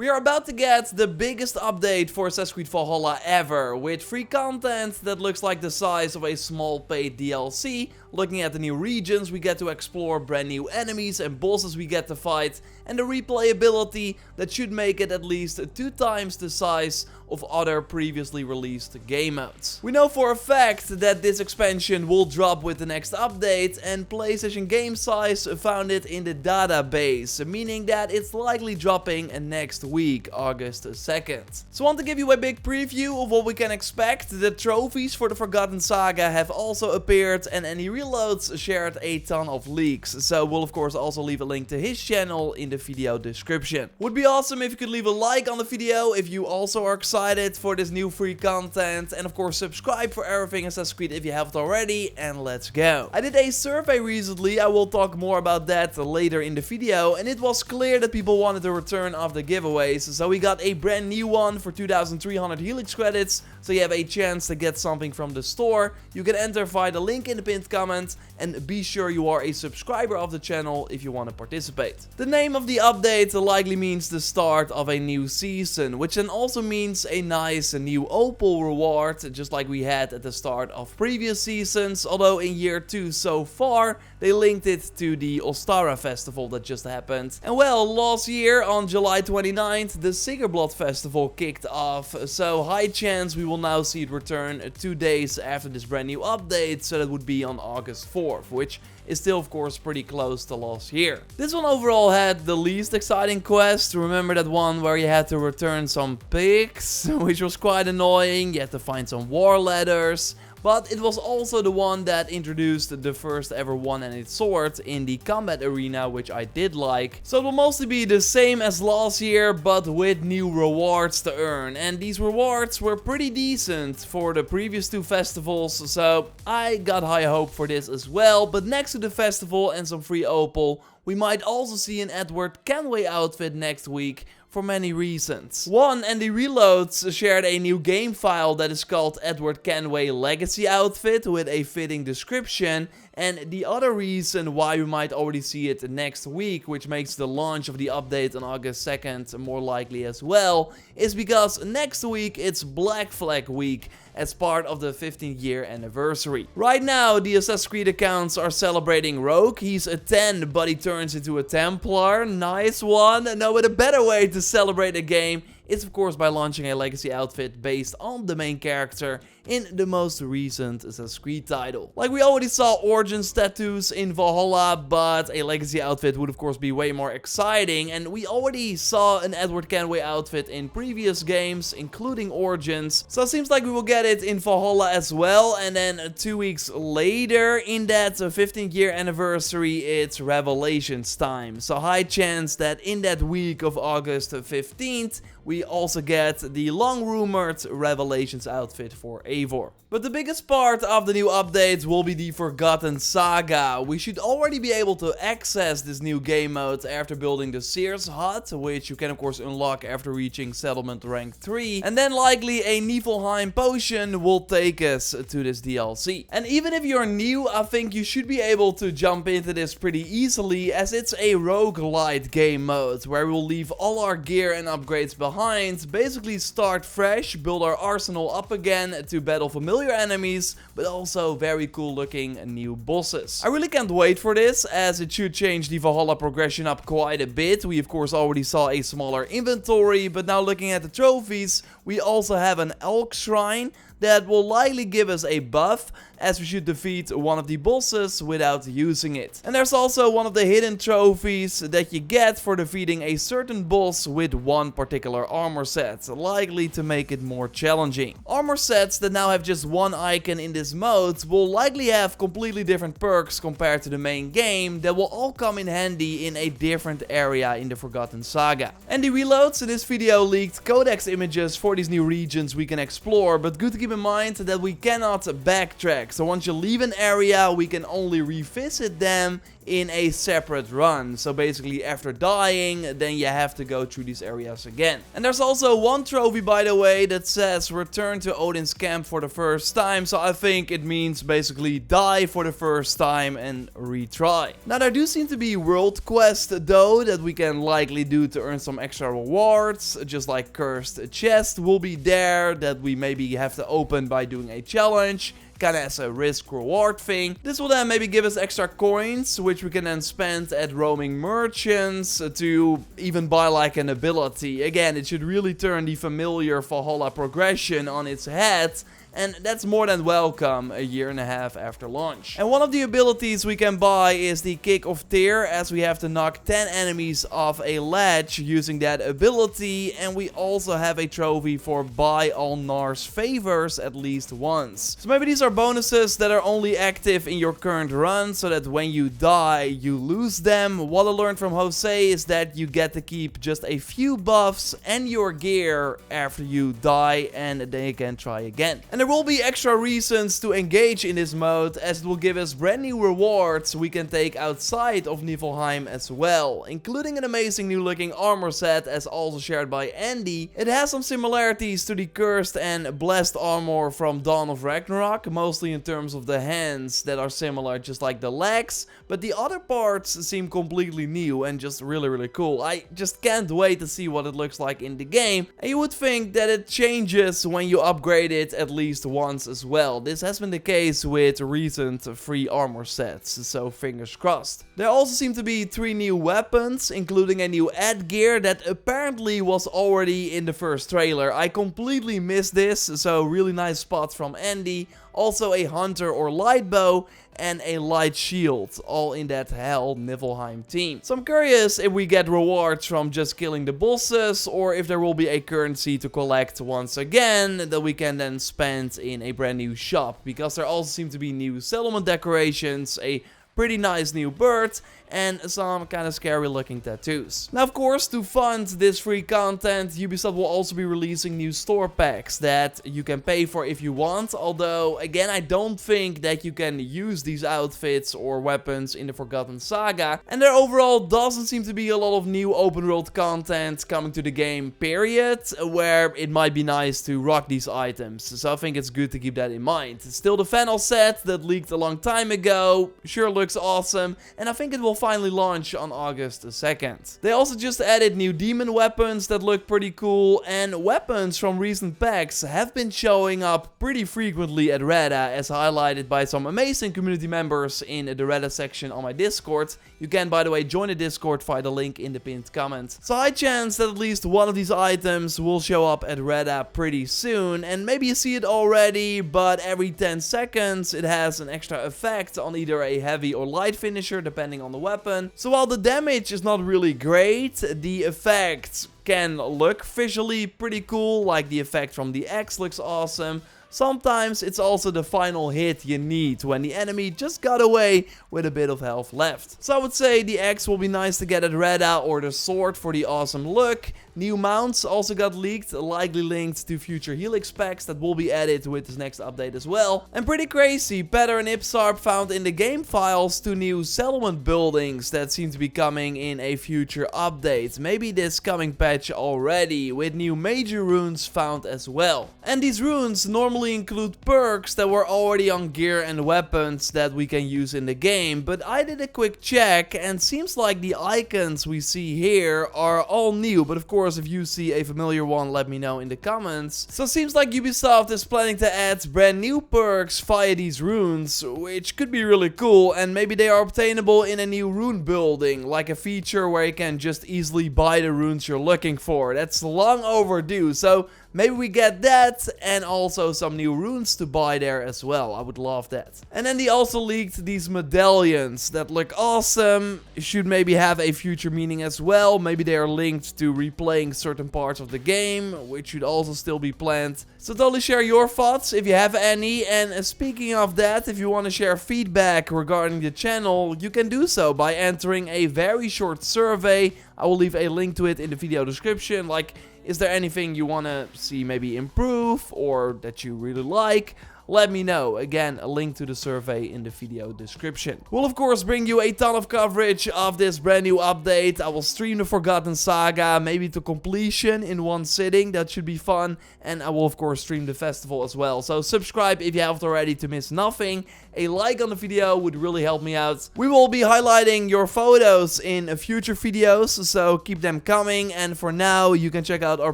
We are about to get the biggest update for Assassin's Creed Valhalla ever, with free content that looks like the size of a small paid DLC. Looking at the new regions, we get to explore brand new enemies and bosses we get to fight, and the replayability that should make it at least 2 times the size of other previously released game modes. We know for a fact that this expansion will drop with the next update, and PlayStation Game Size found it in the database, meaning that it's likely dropping next week, August 2nd. So I want to give you a big preview of what we can expect. The trophies for the Forgotten Saga have also appeared, and any reloads shared a ton of leaks, so we'll of course also leave a link to his channel in the video description. Would be awesome if you could leave a like on the video if you also are excited for this new free content, and of course subscribe for everything Assassin's Creed if you haven't already, and let's go. I did a survey recently, I will talk more about that later in the video, and it was clear that people wanted a return of the giveaways, so we got a brand new one for 2,300 Helix credits, so you have a chance to get something from the store. You can enter via the link in the pinned comment, and be sure you are a subscriber of the channel if you want to participate. The name of the update likely means the start of a new season, which then also means a nice new opal reward, just like we had at the start of previous seasons, although in year 2 so far, they linked it to the Ostara festival that just happened. And well, last year on July 29th, the Sigurblot festival kicked off, so high chance we will now see it return 2 days after this brand new update, so that would be on August 4th, which is still of course pretty close to last year. This one overall had the least exciting quest. Remember that one where you had to return some pigs, which was quite annoying. You had to find some war letters. But it was also the one that introduced the first ever one-handed sword in the combat arena, which I did like. So it will mostly be the same as last year, but with new rewards to earn. And these rewards were pretty decent for the previous 2 festivals, so I got high hope for this as well. But next to the festival and some free opal, we might also see an Edward Kenway outfit next week, for many reasons. One, Andy Reloads shared a new game file that is called Edward Kenway Legacy Outfit with a fitting description, and the other reason why we might already see it next week, which makes the launch of the update on August 2nd more likely as well, is because next week it's Black Flag Week as part of the 15th year anniversary. Right now, the Assassin's Creed accounts are celebrating Rogue. He's a 10, but he turns into a Templar. Nice one. No, but a better way to celebrate a game is of course by launching a legacy outfit based on the main character in the most recent Assassin's Creed title. Like we already saw Origins tattoos in Valhalla, but a legacy outfit would of course be way more exciting, and we already saw an Edward Kenway outfit in previous games, including Origins, so it seems like we will get it in Valhalla as well. And then 2 weeks later, in that 15th year anniversary, it's Revelations time, so high chance that in that week of August 15th, we also get the long-rumored Revelations outfit for Eivor. But the biggest part of the new updates will be the Forgotten Saga. We should already be able to access this new game mode after building the Sears hut, which you can of course unlock after reaching settlement rank 3. And then likely a Niflheim potion will take us to this DLC. And even if you're new, I think you should be able to jump into this pretty easily, as it's a roguelite game mode, where we'll leave all our gear and upgrades behind, basically start fresh, build our arsenal up again to battle familiar enemies, but also very cool looking new bosses. I really can't wait for this, as it should change the Valhalla progression up quite a bit. We of course already saw a smaller inventory, but now looking at the trophies, we also have an elk shrine that will likely give us a buff, as we should defeat one of the bosses without using it. And there's also one of the hidden trophies that you get for defeating a certain boss with one particular armor set, likely to make it more challenging. Armor sets that now have just one icon in this mode will likely have completely different perks compared to the main game that will all come in handy in a different area in the Forgotten Saga. And the reloads in this video leaked codex images for these new regions we can explore, but good to keep in mind that we cannot backtrack. So once you leave an area, we can only revisit them in a separate run. So basically after dying, then you have to go through these areas again. And there's also one trophy, by the way, that says return to Odin's camp for the first time. So I think it means basically die for the first time and retry. Now there do seem to be world quests though that we can likely do to earn some extra rewards, just like cursed chest will be there that we maybe have to open by doing a challenge. Kinda as a risk-reward thing. This will then maybe give us extra coins, which we can then spend at roaming merchants to even buy like an ability. Again, it should really turn the familiar Valhalla progression on its head. And that's more than welcome a year and a half after launch. And one of the abilities we can buy is the Kick of Tear, as we have to knock 10 enemies off a ledge using that ability. And we also have a trophy for buy all Nar's favors at least once. So maybe these are bonuses that are only active in your current run, so that when you die, you lose them. What I learned from Jose is that you get to keep just a few buffs and your gear after you die, and then you can try again. And there will be extra reasons to engage in this mode, as it will give us brand new rewards we can take outside of Niflheim as well, including an amazing new looking armor set as also shared by Andy. It has some similarities to the cursed and blessed armor from Dawn of Ragnarok, mostly in terms of the hands that are similar just like the legs, but the other parts seem completely new and just really cool. I just can't wait to see what it looks like in the game, and you would think that it changes when you upgrade it at least once as well. This has been the case with recent free armor sets, so fingers crossed. There also seem to be 3 new weapons, including a new gear that apparently was already in the first trailer. I completely missed this, so really nice spot from Andy. Also a hunter or light bow and a light shield, all in that Hell Niflheim team. So I'm curious if we get rewards from just killing the bosses, or if there will be a currency to collect once again that we can then spend in a brand new shop, because there also seem to be new settlement decorations, a pretty nice new bird, and some kind of scary looking tattoos. Now of course, to fund this free content, Ubisoft will also be releasing new store packs that you can pay for if you want, although again I don't think that you can use these outfits or weapons in the Forgotten Saga, and there overall doesn't seem to be a lot of new open world content coming to the game, period, where it might be nice to rock these items, so I think it's good to keep that in mind. It's still the Fennel set that leaked a long time ago, sure looks awesome, and I think it will finally launch on August 2nd. They also just added new demon weapons that look pretty cool, and weapons from recent packs have been showing up pretty frequently at Reddit, as highlighted by some amazing community members in the Reddit section on my Discord. You can, by the way, join the Discord via the link in the pinned comment. So high chance that at least one of these items will show up at Reddit pretty soon, and maybe you see it already, but every 10 seconds it has an extra effect on either a heavy or light finisher depending on the weapon. So while the damage is not really great, the effects can look visually pretty cool, like the effect from the axe looks awesome. Sometimes it's also the final hit you need when the enemy just got away with a bit of health left. So I would say the axe will be nice to get at Reda, or the sword for the awesome look. New mounts also got leaked, likely linked to future Helix packs that will be added with this next update as well. And pretty crazy, Petter and Ipsarp found in the game files 2 new settlement buildings that seem to be coming in a future update. Maybe this coming patch already, with new major runes found as well. And these runes normally include perks that were already on gear and weapons that we can use in the game, but I did a quick check and seems like the icons we see here are all new, but of course if you see a familiar one, let me know in the comments. So it seems like Ubisoft is planning to add brand new perks via these runes, which could be really cool, and maybe they are obtainable in a new rune building, like a feature where you can just easily buy the runes you're looking for. That's long overdue, so maybe we get that, and also some new runes to buy there as well. I would love that. And then they also leaked these medallions that look awesome. Should maybe have a future meaning as well. Maybe they are linked to replaying certain parts of the game, which should also still be planned. So totally share your thoughts if you have any. And speaking of that, if you want to share feedback regarding the channel, you can do so by entering a very short survey. I will leave a link to it in the video description. Like, is there anything you want to see maybe improve or that you really like? let me know. Again, a link to the survey in the video description. We'll of course bring you a ton of coverage of this brand new update. I will stream the Forgotten Saga, maybe to completion in one sitting. That should be fun. And I will of course stream the festival as well. So subscribe if you haven't already to miss nothing. A like on the video would really help me out. We will be highlighting your photos in future videos, so keep them coming. And for now, you can check out our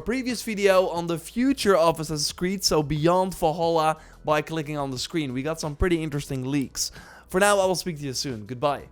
previous video on the future of Assassin's Creed, so Beyond Valhalla, by clicking on the screen. We got some pretty interesting leaks. For now, I will speak to you soon. Goodbye.